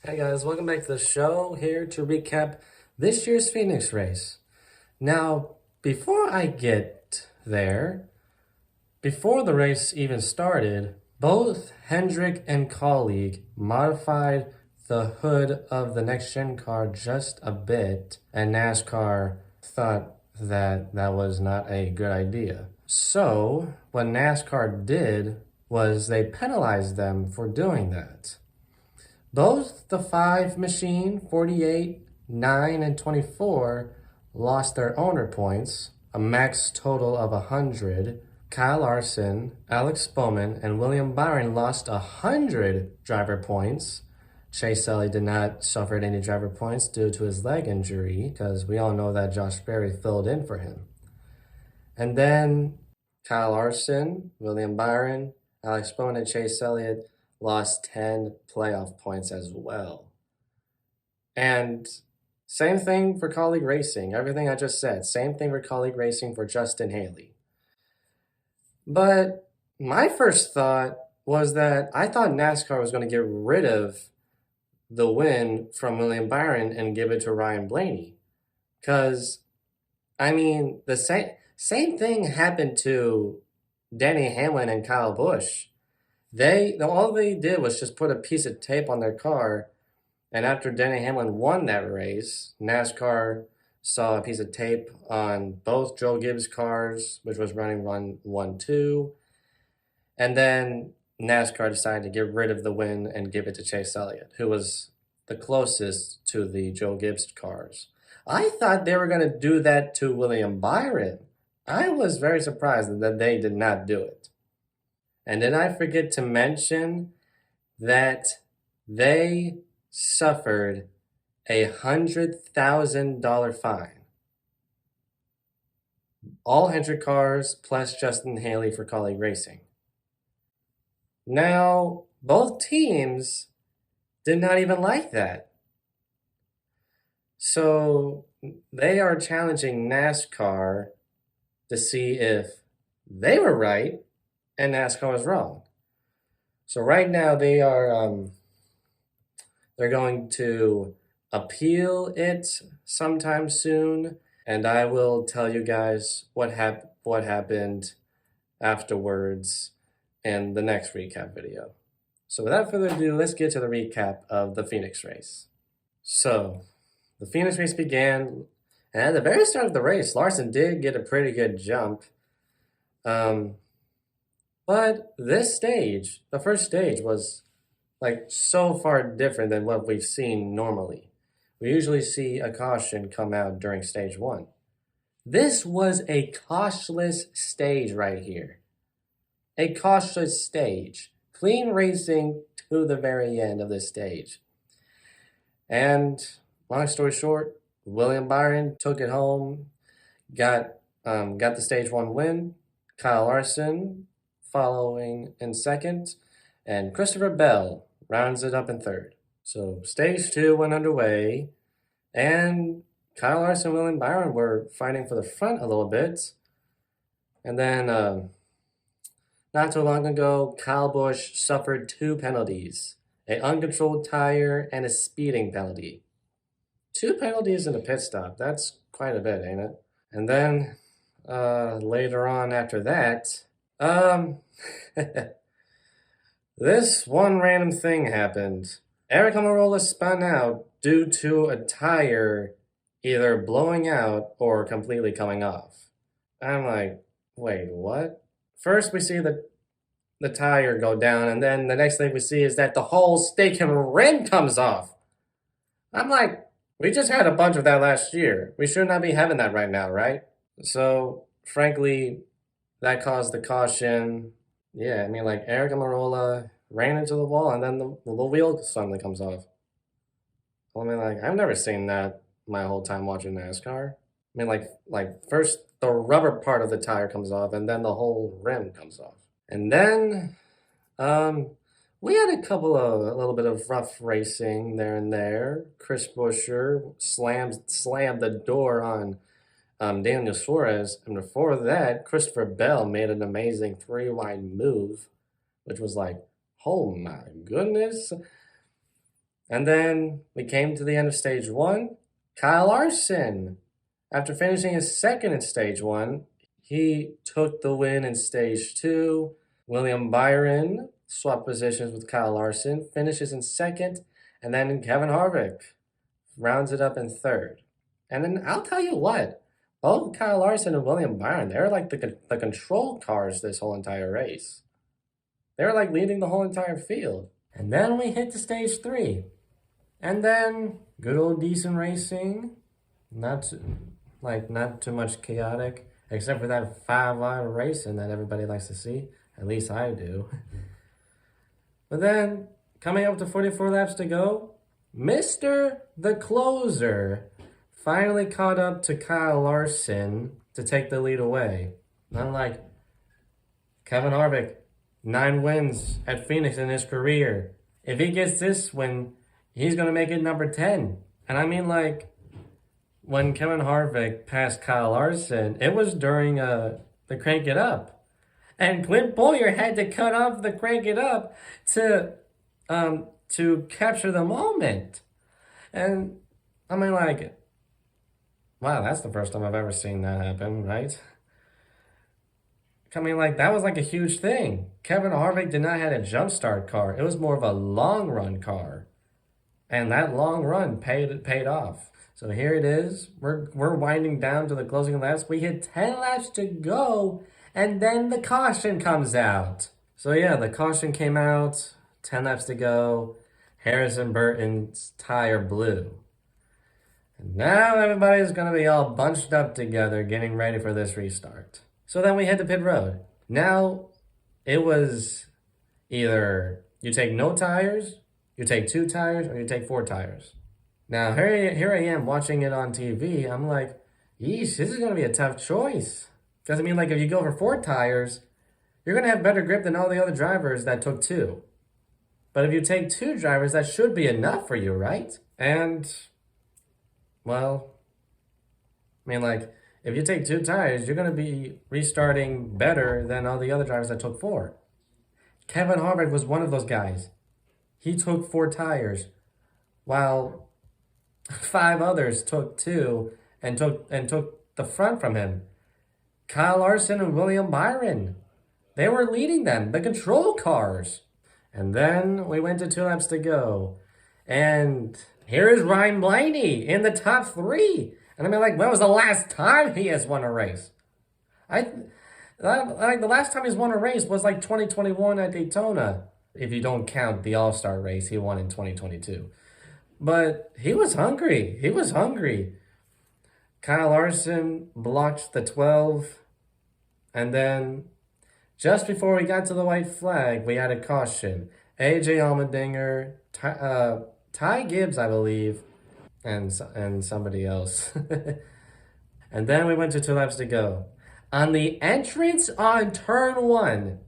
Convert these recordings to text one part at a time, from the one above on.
Hey guys, welcome back to the show. Here to recap this year's Phoenix race. Now, before I get there, before the race even started, both Hendrick and Colleague modified the hood of the next gen car just a bit, and NASCAR thought that that was not a good idea. So, what NASCAR did was they penalized them for doing that. Both the 5 machine, 48, 9, and 24, lost their owner points, a max total of 100. Kyle Larson, Alex Bowman, and William Byron lost 100 driver points. Chase Elliott did not suffer any driver points due to his leg injury, because we all know that Josh Berry filled in for him. And then Kyle Larson, William Byron, Alex Bowman, and Chase Elliott lost 10 playoff points as well. And same thing for Colleague Racing. Everything I just said, same thing for Colleague Racing for Justin Haley. But my first thought was that I thought NASCAR was going to get rid of the win from William Byron and give it to Ryan Blaney. Because, I mean, the same thing happened to Denny Hamlin and Kyle Busch. All they did was just put a piece of tape on their car, and after Denny Hamlin won that race, NASCAR saw a piece of tape on both Joe Gibbs cars, which was running run 1-2, and then NASCAR decided to get rid of the win and give it to Chase Elliott, who was the closest to the Joe Gibbs cars. I thought they were going to do that to William Byron. I was very surprised that they did not do it. And did I forget to mention that they suffered a $100,000 fine? All Hendrick cars plus Justin Haley for Colleague Racing. Now, both teams did not even like that. So they are challenging NASCAR to see if they were right and NASCAR was wrong. So right now they're going to appeal it sometime soon, and I will tell you guys what happened afterwards in the next recap video. So without further ado, let's get to the recap of the Phoenix race. So the Phoenix race began, and at the very start of the race, Larson did get a pretty good jump. But this stage, the first stage, was like so far different than what we've seen normally. We usually see a caution come out during stage 1. This was a cautionless stage right here. A cautious stage. Clean racing to the very end of this stage. And long story short, William Byron took it home, got the stage 1 win. Kyle Larson following in second, and Christopher Bell rounds it up in third. So stage 2 went underway, and Kyle Larson and William Byron were fighting for the front a little bit. And then, not too long ago, Kyle Busch suffered 2 penalties, an uncontrolled tire and a speeding penalty. 2 penalties in a pit stop, that's quite a bit, ain't it? And then, later on after that, this one random thing happened. Aric Almirola spun out due to a tire either blowing out or completely coming off. I'm like, wait, what? First we see the tire go down, and then the next thing we see is that the whole stake and rim comes off. I'm like, we just had a bunch of that last year. We should not be having that right now, right? So, frankly, that caused the caution. Yeah, I mean, like, Aric Almirola ran into the wall, and then the wheel suddenly comes off. I mean, like, I've never seen that my whole time watching NASCAR. I mean, like first the rubber part of the tire comes off, and then the whole rim comes off. And then, we had a little bit of rough racing there and there. Chris Buescher slammed the door on Daniel Suarez, and before that, Christopher Bell made an amazing 3-wide move, which was like, oh my goodness. And then we came to the end of stage one. Kyle Larson, after finishing his second in stage one, he took the win in stage two. William Byron swapped positions with Kyle Larson, finishes in second, and then Kevin Harvick rounds it up in third. And then I'll tell you what, both Kyle Larson and William Byron, they're like the control cars this whole entire race. They're like leading the whole entire field. And then we hit to stage three. And then good old decent racing. Not too much chaotic, except for that 5-hour racing that everybody likes to see. At least I do. But then, coming up to 44 laps to go, Mr. The Closer finally caught up to Kyle Larson to take the lead away. Unlike Kevin Harvick, 9 wins at Phoenix in his career. If he gets this win, he's going to make it number 10. And I mean, like, when Kevin Harvick passed Kyle Larson, it was during the Crank It Up. And Clint Bowyer had to cut off the Crank It Up to capture the moment. And I mean, like, wow, that's the first time I've ever seen that happen, right? I mean, like, that was like a huge thing. Kevin Harvick did not have a jump start car. It was more of a long run car. And that long run paid off. So here it is. We're winding down to the closing laps. We hit 10 laps to go, and then the caution comes out. So yeah, the caution came out, 10 laps to go. Harrison Burton's tire blew. And now everybody's going to be all bunched up together getting ready for this restart. So then we head to pit road. Now, it was either you take no tires, you take 2 tires, or you take 4 tires. Now, here I am watching it on TV. I'm like, yeesh, this is going to be a tough choice. Because, I mean, like, if you go for 4 tires, you're going to have better grip than all the other drivers that took 2. But if you take 2 drivers, that should be enough for you, right? And, well, I mean, like, if you take 2 tires, you're going to be restarting better than all the other drivers that took 4. Kevin Harvick was one of those guys. He took 4 tires, while 5 others took 2 and took the front from him. Kyle Larson and William Byron, they were leading them, the control cars. And then we went to 2 laps to go. And here is Ryan Blaney in the top 3. And I mean, like, when was the last time he has won a race? Like, the last time he's won a race was like 2021 at Daytona. If you don't count the All-Star race he won in 2022. But he was hungry. He was hungry. Kyle Larson blocked the 12. And then just before we got to the white flag, we had a caution. AJ Allmendinger, Ty Gibbs, I believe, and somebody else. And then we went to 2 laps to go. On the entrance on turn 1,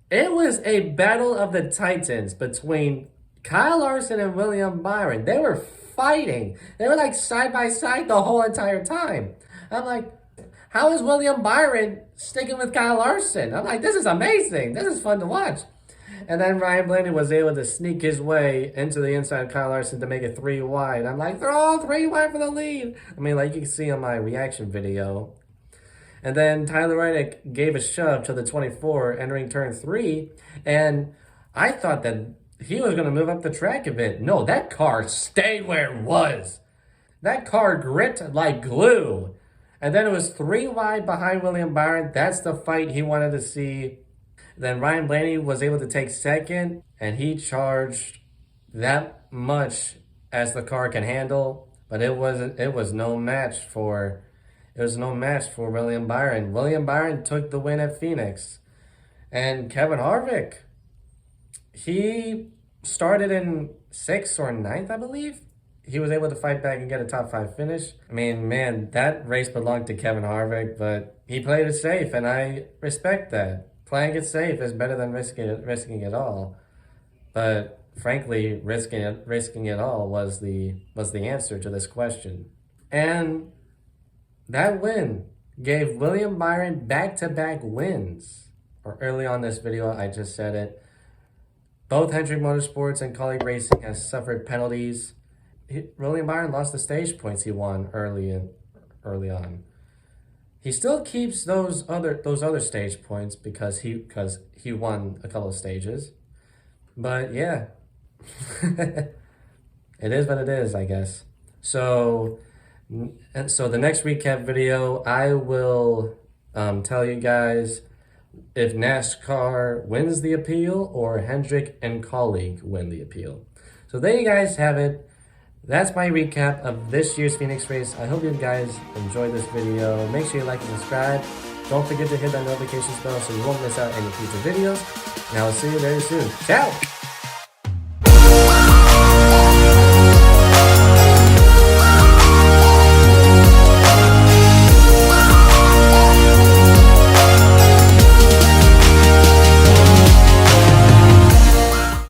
it was a battle of the titans between Kyle Larson and William Byron. They were fighting. They were like side by side the whole entire time. I'm like, how is William Byron sticking with Kyle Larson? I'm like, this is amazing. This is fun to watch. And then Ryan Blaney was able to sneak his way into the inside of Kyle Larson to make it 3 wide. I'm like, they're all 3 wide for the lead. I mean, like you can see on my reaction video. And then Tyler Reddick gave a shove to the 24 entering turn 3. And I thought that he was going to move up the track a bit. No, that car stayed where it was. That car gripped like glue. And then it was 3 wide behind William Byron. That's the fight he wanted to see. Then Ryan Blaney was able to take second, and he charged that much as the car can handle. But it was no match for William Byron. William Byron took the win at Phoenix. And Kevin Harvick, he started in 6th or 9th, I believe. He was able to fight back and get a top 5 finish. I mean, man, that race belonged to Kevin Harvick, but he played it safe, and I respect that. Playing it safe is better than risking it all. But frankly, risking it all was the answer to this question. And that win gave William Byron back-to-back wins. Or early on this video, I just said it. Both Hendrick Motorsports and Kaulig Racing has suffered penalties. William Byron lost the stage points he won early on. He still keeps those other stage points because he won a couple of stages. But yeah, it is what it is, I guess. So the next recap video, I will tell you guys if NASCAR wins the appeal or Hendrick and Kaulig win the appeal. So there you guys have it. That's my recap of this year's Phoenix race. I hope you guys enjoyed this video. Make sure you like and subscribe. Don't forget to hit that notifications bell so you won't miss out any future videos. And I will see you very soon. Ciao!